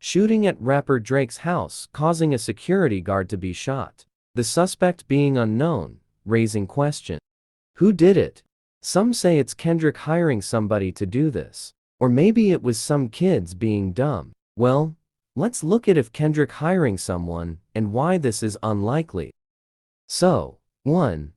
shooting at rapper Drake's house, causing a security guard to be shot. The suspect being unknown, raising question. Who did it? Some say it's Kendrick hiring somebody to do this. Or maybe it was some kids being dumb. Well, let's look at if Kendrick hiring someone, and why this is unlikely. So, 1.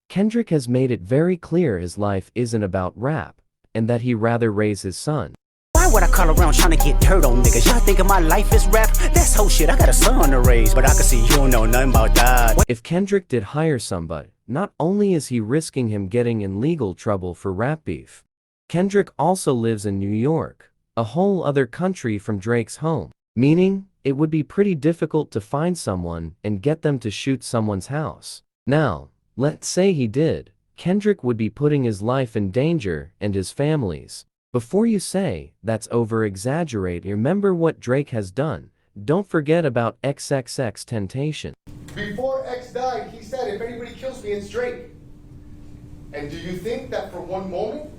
Kendrick has made it very clear his life isn't about rap, and that he rather raise his son. Why would I call around trying to get dirt on niggas? Y'all thinking my life is rap? That's whole shit, I got a son to raise, but I can see you don't know nothing about that. If Kendrick did hire somebody, not only is he risking him getting in legal trouble for rap beef, Kendrick also lives in New York, a whole other country from Drake's home, meaning it would be pretty difficult to find someone and get them to shoot someone's house. Now, let's say he did, Kendrick would be putting his life in danger and his family's. Before you say, that's over-exaggerate, remember what Drake has done. Don't forget about XXXTentacion. Before X died, he said, if anybody kills me, it's Drake. And do you think that for one moment,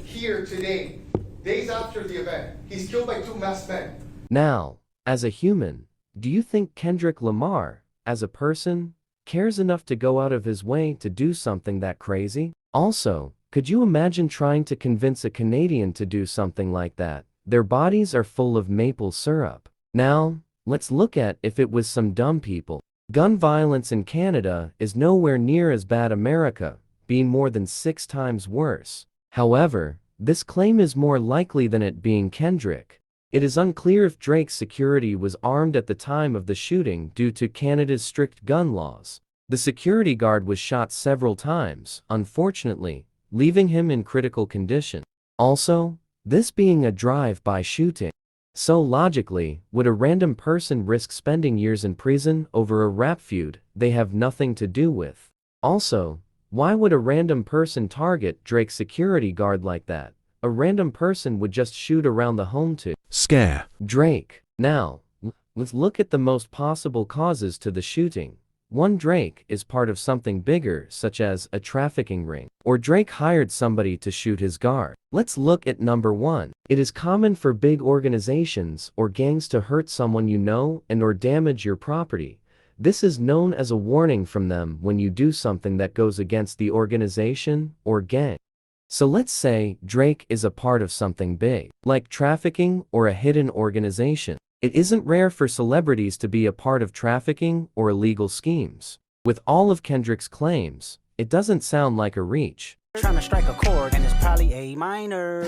here today, days after the event, he's killed by 2 masked men? Now, as a human, do you think Kendrick Lamar, as a person, cares enough to go out of his way to do something that crazy? Also, could you imagine trying to convince a Canadian to do something like that? Their bodies are full of maple syrup. Now, let's look at if it was some dumb people. Gun violence in Canada is nowhere near as bad America, being more than 6 times worse. However, this claim is more likely than it being Kendrick. It is unclear if Drake's security was armed at the time of the shooting due to Canada's strict gun laws. The security guard was shot several times, unfortunately, leaving him in critical condition. Also, this being a drive-by shooting. So logically, would a random person risk spending years in prison over a rap feud they have nothing to do with? Also, why would a random person target Drake's security guard like that? A random person would just shoot around the home to scare Drake. Now, let's look at the most possible causes to the shooting. 1. Drake is part of something bigger, such as a trafficking ring, or Drake hired somebody to shoot his guard. Let's look at number 1. It is common for big organizations or gangs to hurt someone you know and or damage your property. This is known as a warning from them when you do something that goes against the organization or gang. So let's say Drake is a part of something big, like trafficking or a hidden organization. It isn't rare for celebrities to be a part of trafficking or illegal schemes. With all of Kendrick's claims, it doesn't sound like a reach. Trying to strike a chord and it's probably A minor.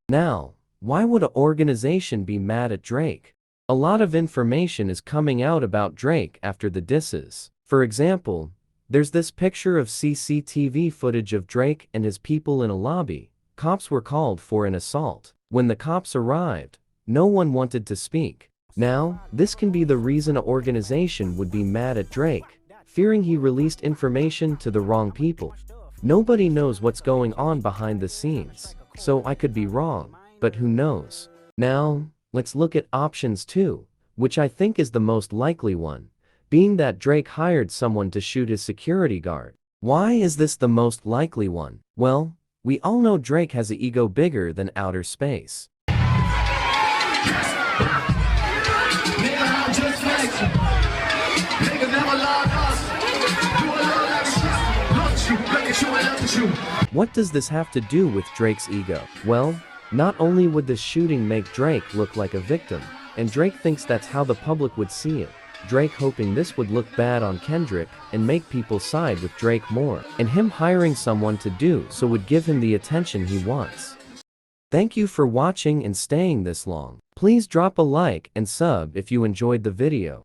Now, why would an organization be mad at Drake? A lot of information is coming out about Drake after the disses. For example, there's this picture of CCTV footage of Drake and his people in a lobby. Cops were called for an assault. When the cops arrived, no one wanted to speak. Now, this can be the reason an organization would be mad at Drake, fearing he released information to the wrong people. Nobody knows what's going on behind the scenes, so I could be wrong, but who knows? Now, let's look at options 2, which I think is the most likely one, being that Drake hired someone to shoot his security guard. Why is this the most likely one? Well, we all know Drake has an ego bigger than outer space. What does this have to do with Drake's ego? Well, not only would the shooting make Drake look like a victim, and Drake thinks that's how the public would see it, Drake hoping this would look bad on Kendrick and make people side with Drake more, and him hiring someone to do so would give him the attention he wants. Thank you for watching and staying this long. Please drop a like and sub if you enjoyed the video.